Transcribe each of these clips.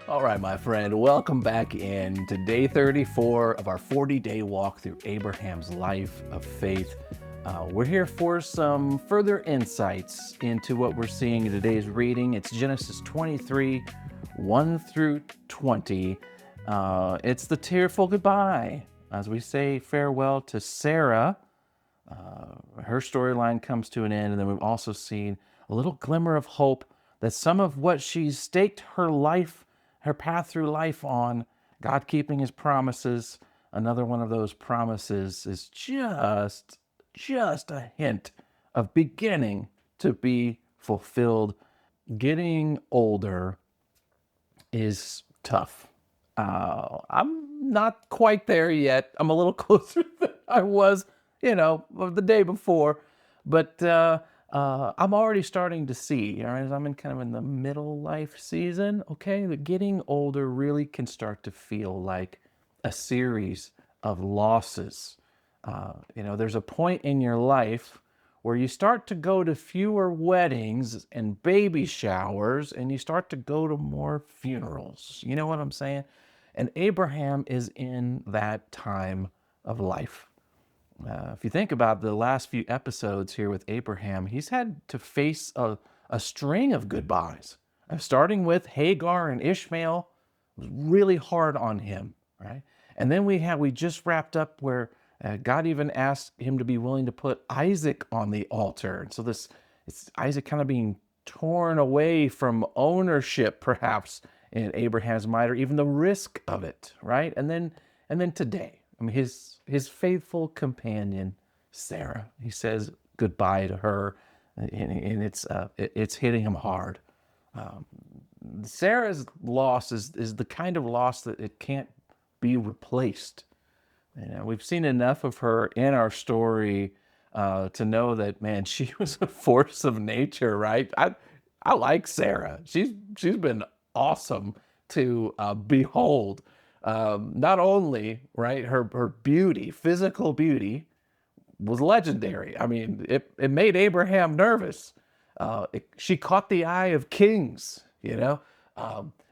All right, my friend, welcome back in to day 34 of our 40-day walk through Abraham's life of faith. We're here for some further insights into what we're seeing in today's reading. It's Genesis 23, 1 through 20. It's the tearful goodbye as we say farewell to Sarah. Her storyline comes to an end, and then we've also seen a little glimmer of hope that some of what she's staked her life, her path through life on, God keeping his promises. Another one of those promises is just a hint of beginning to be fulfilled. Getting older is tough. I'm not quite there yet. I'm a little closer than I was, the day before, but I'm already starting to see. All right, I'm in kind of in the middle life season. Okay, that getting older really can start to feel like a series of losses. There's a point in your life where you start to go to fewer weddings and baby showers and you start to go to more funerals. You know what I'm saying? And Abraham is in that time of life. If you think about the last few episodes here with Abraham, he's had to face a string of goodbyes. Starting with Hagar and Ishmael was really hard on him, right? And then we just wrapped up where God even asked him to be willing to put Isaac on the altar. And so it's Isaac kind of being torn away from ownership, perhaps, in Abraham's mind, or even the risk of it, right? And then today, I mean, his faithful companion, Sarah, he says goodbye to her, and it's hitting him hard. Sarah's loss is the kind of loss that it can't be replaced. We've seen enough of her in our story to know that, man, she was a force of nature, right? I like Sarah. She's been awesome to behold. Not only, right, her beauty, physical beauty, was legendary. I mean, it made Abraham nervous. She caught the eye of kings.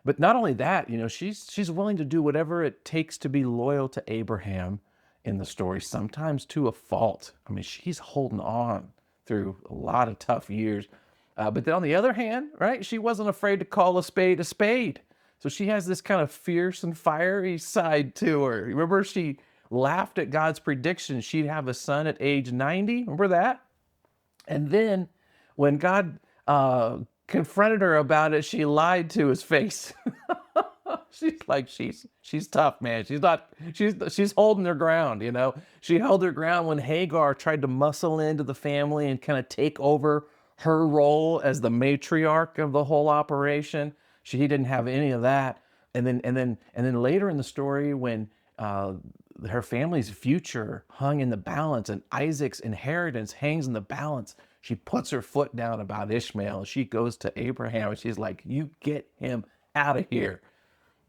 But not only that, she's willing to do whatever it takes to be loyal to Abraham in the story, sometimes to a fault. I mean, she's holding on through a lot of tough years. But then on the other hand, right, she wasn't afraid to call a spade a spade. So she has this kind of fierce and fiery side to her. Remember, she laughed at God's prediction she'd have a son at age 90. Remember that? And then when God confronted her about it, she lied to his face. She's tough, man. She's holding her ground. She held her ground when Hagar tried to muscle into the family and kind of take over her role as the matriarch of the whole operation. She didn't have any of that. And then later in the story, when her family's future hung in the balance and Isaac's inheritance hangs in the balance, she puts her foot down about Ishmael. She goes to Abraham and she's like, "You get him out of here."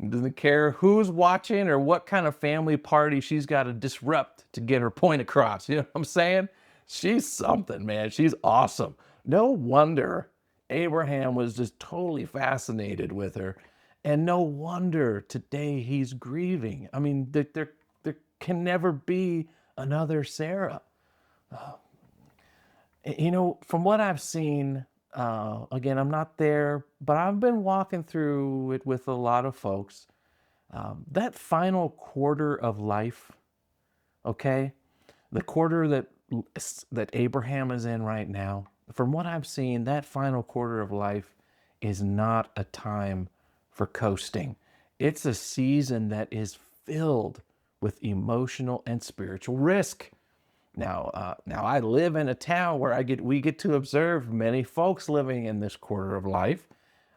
Doesn't care who's watching or what kind of family party she's got to disrupt to get her point across. You know what I'm saying? She's something, man. She's awesome. No wonder Abraham was just totally fascinated with her. And no wonder today he's grieving. I mean, there can never be another Sarah. From what I've seen, again, I'm not there, but I've been walking through it with a lot of folks. That final quarter of life, okay, the quarter that Abraham is in right now, from what I've seen, that final quarter of life is not a time for coasting. It's a season that is filled with emotional and spiritual risk. Now I live in a town where we get to observe many folks living in this quarter of life.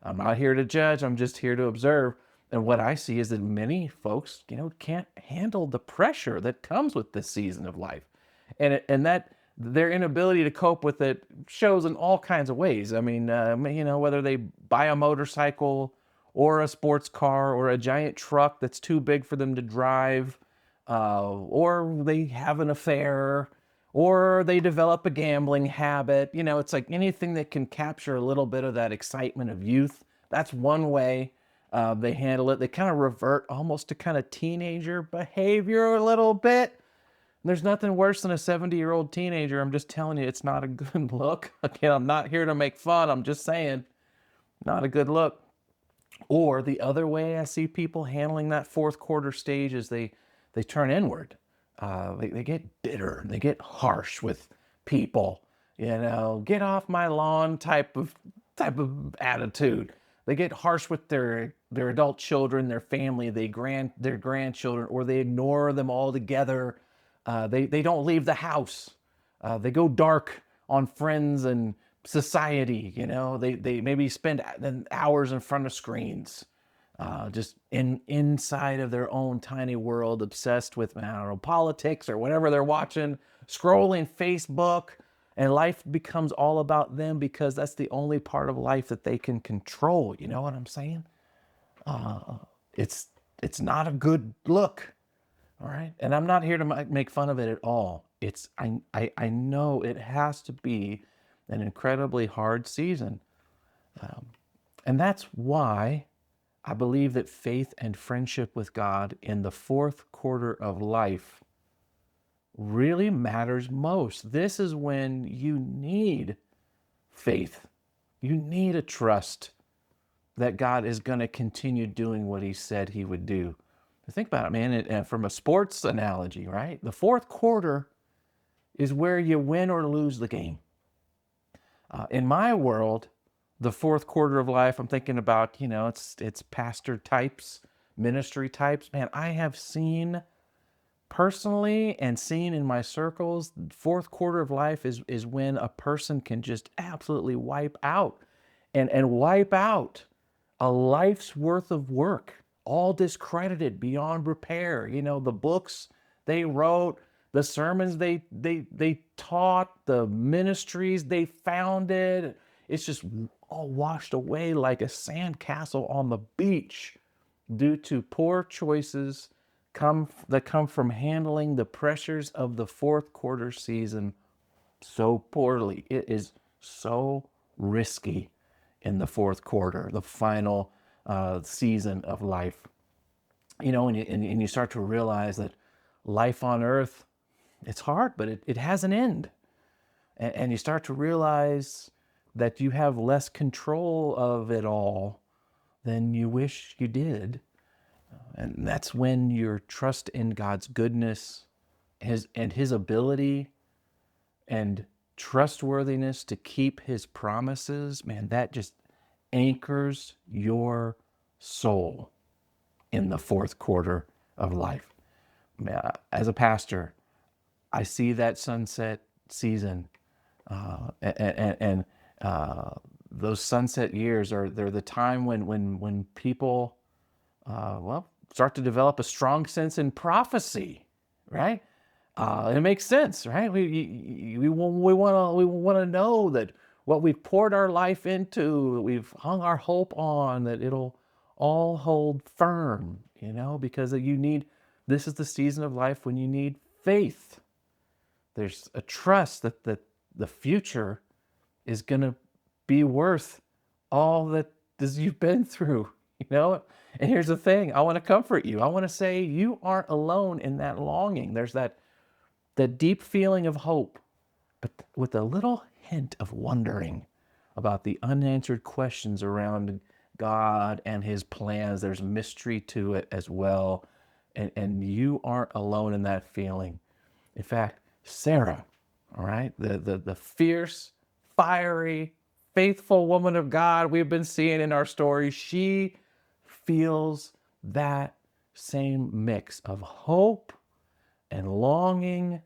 I'm not here to judge, I'm just here to observe. And what I see is that many folks, can't handle the pressure that comes with this season of life. And that their inability to cope with it shows in all kinds of ways. I mean, whether they buy a motorcycle or a sports car or a giant truck that's too big for them to drive, or they have an affair, or they develop a gambling habit. It's like anything that can capture a little bit of that excitement of youth. That's one way. They handle it. They kind of revert almost to kind of teenager behavior a little bit. There's nothing worse than a 70-year-old teenager. I'm just telling you, it's not a good look. Again, I'm not here to make fun. I'm just saying, not a good look. Or the other way I see people handling that fourth quarter stage is they turn inward. They get bitter. They get harsh with people. Get off my lawn type of attitude. They get harsh with their adult children, their family, their grandchildren, or they ignore them altogether. They don't leave the house. They go dark on friends and society. They maybe spend hours in front of screens, just inside of their own tiny world, obsessed with, I don't know, politics or whatever they're watching, scrolling Facebook, and life becomes all about them because that's the only part of life that they can control. You know what I'm saying? Uh, it's it's not a good look. All right. And I'm not here to make fun of it at all. I know it has to be an incredibly hard season. Um, and that's why I believe that faith and friendship with God in the fourth quarter of life really matters most. This is when you need faith, you need a trust that God is going to continue doing what he said he would do. Think about it, man. And from a sports analogy, right? The fourth quarter is where you win or lose the game. In my world, the fourth quarter of life, I'm thinking about, it's pastor types, ministry types. Man, I have seen personally and seen in my circles, fourth quarter of life is when a person can just absolutely wipe out and wipe out a life's worth of work, all discredited beyond repair. The books they wrote, the sermons they taught, the ministries they founded. It's just all washed away like a sandcastle on the beach due to poor choices that come from handling the pressures of the fourth quarter season so poorly. It is so risky in the fourth quarter, the final season of life. And you start to realize that life on earth, it's hard, but it has an end. And you start to realize that you have less control of it all than you wish you did. And that's when your trust in God's goodness, his ability and trustworthiness to keep his promises, man, that just anchors your soul in the fourth quarter of life. As a pastor, I see that sunset season, and those sunset years they're the time when people start to develop a strong sense in prophecy, right? It makes sense, right? We want to know that what we've poured our life into, that we've hung our hope on, that it'll all hold firm, because this is the season of life when you need faith. There's a trust that the future is going to be worth all that you've been through, And here's the thing, I want to comfort you. I want to say you aren't alone in that longing. There's that deep feeling of hope, but with a little hint of wondering about the unanswered questions around God and his plans. There's mystery to it as well. And you aren't alone in that feeling. In fact, Sarah, all right, the fierce, fiery, faithful woman of God we've been seeing in our story, she feels that same mix of hope and longing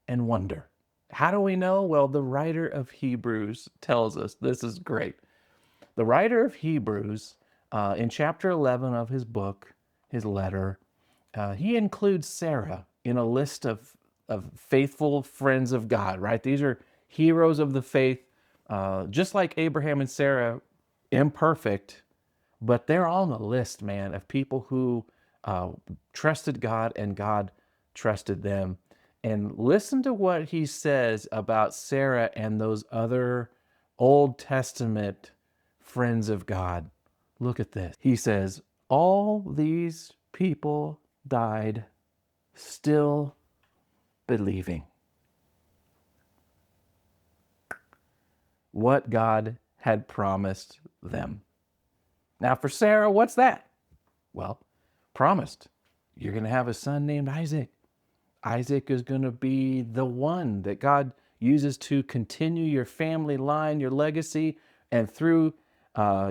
and wonder. How do we know? Well, the writer of Hebrews tells us. This is great. The writer of Hebrews, in chapter 11 of his book, his letter, he includes Sarah in a list of faithful friends of God, right? These are heroes of the faith, just like Abraham and Sarah, imperfect, but they're on the list, man, of people who trusted God and God trusted them. And listen to what he says about Sarah and those other Old Testament friends of God. Look at this. He says, all these people died still believing what God had promised them. Now, for Sarah, what's that? Well, promised. You're going to have a son named Isaac. Isaac is going to be the one that God uses to continue your family line, your legacy, and through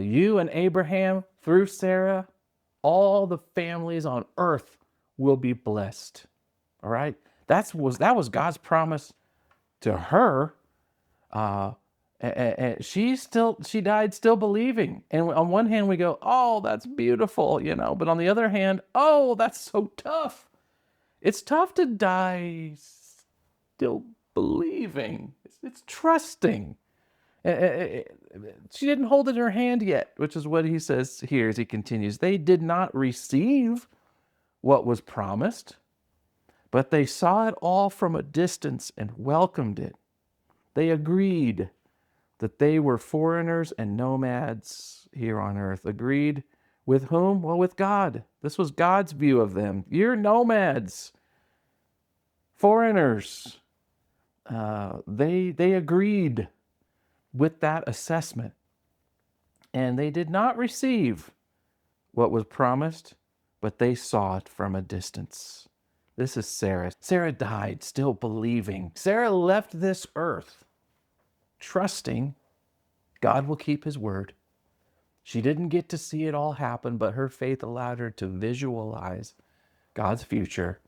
you and Abraham, through Sarah, all the families on earth will be blessed. All right? That was God's promise to her. And she died still believing. And on one hand we go, oh, that's beautiful, but on the other hand, oh, that's so tough. It's tough to die still believing. It's trusting. She didn't hold it in her hand yet, which is what he says here as he continues. They did not receive what was promised, but they saw it all from a distance and welcomed it. They agreed that they were foreigners and nomads here on earth. Agreed with whom? Well, with God. This was God's view of them. You're nomads, foreigners. They agreed with that assessment. And they did not receive what was promised, but they saw it from a distance. This is Sarah. Sarah died still believing. Sarah left this earth trusting God will keep his word. She didn't get to see it all happen, but her faith allowed her to visualize God's future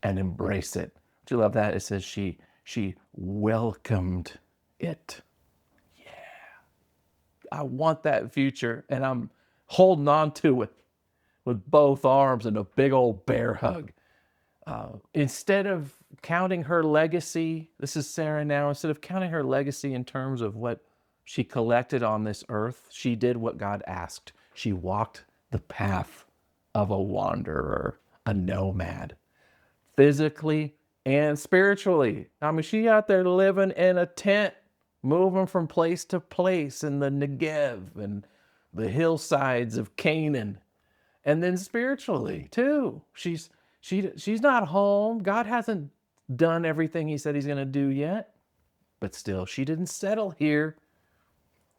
and embrace it. Do you love that? It says she welcomed it. I want that future, and I'm holding on to it with both arms and a big old bear hug. Instead of counting her legacy, this is Sarah now, instead of counting her legacy in terms of what she collected on this earth, she did what God asked. She walked the path of a wanderer, a nomad, physically and spiritually. I mean, she out there living in a tent, moving from place to place in the Negev and the hillsides of Canaan. And then spiritually too. She's not home. God hasn't done everything he said he's going to do yet. But still, she didn't settle here.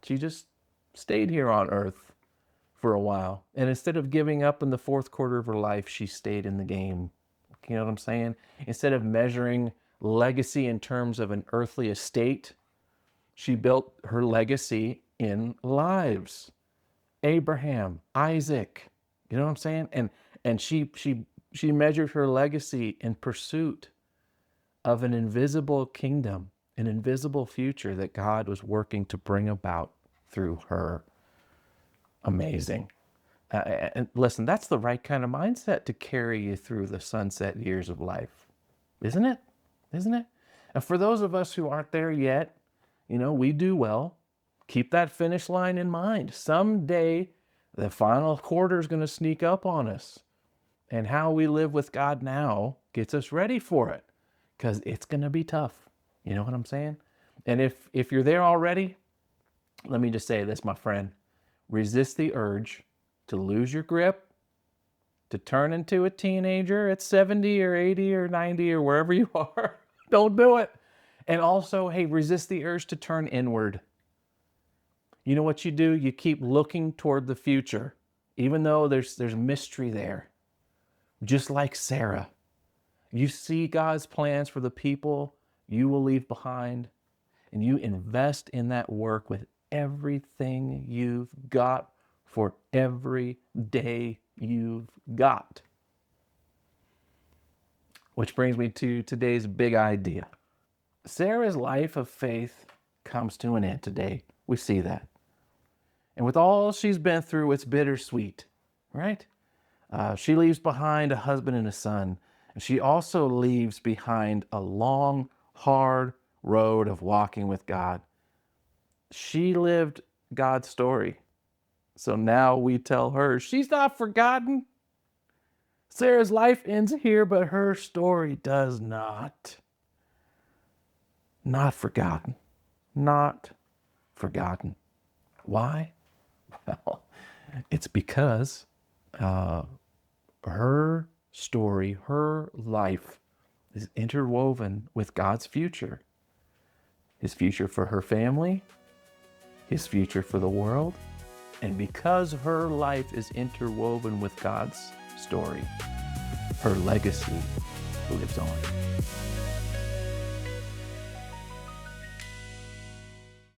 She just stayed here on earth for a while. And instead of giving up in the fourth quarter of her life, she stayed in the game. You know what I'm saying? Instead of measuring legacy in terms of an earthly estate, she built her legacy in lives. Abraham, Isaac, you know what I'm saying? And she measured her legacy in pursuit of an invisible kingdom, an invisible future that God was working to bring about through her. Amazing. And listen, that's the right kind of mindset to carry you through the sunset years of life. Isn't it? Isn't it? And for those of us who aren't there yet, we do well. Keep that finish line in mind. Someday, the final quarter is going to sneak up on us. And how we live with God now gets us ready for it, because it's going to be tough. You know what I'm saying? And if you're there already, let me just say this, my friend. Resist the urge to lose your grip, to turn into a teenager at 70 or 80 or 90 or wherever you are. Don't do it. And also, hey, resist the urge to turn inward. You know what you do? You keep looking toward the future, even though there's mystery there. Just like Sarah, you see God's plans for the people you will leave behind, and you invest in that work with everything you've got for every day you've got. Which brings me to today's big idea. Sarah's life of faith comes to an end today. We see that. And with all she's been through, it's bittersweet, right? She leaves behind a husband and a son. And she also leaves behind a long, hard road of walking with God. She lived God's story. So now we tell her she's not forgotten. Sarah's life ends here, but her story does not. Not forgotten. Not forgotten. Why? Well, It's because uh, her story, her life is interwoven with God's future. His future for her family, his future for the world. And because her life is interwoven with God's story, her legacy lives on.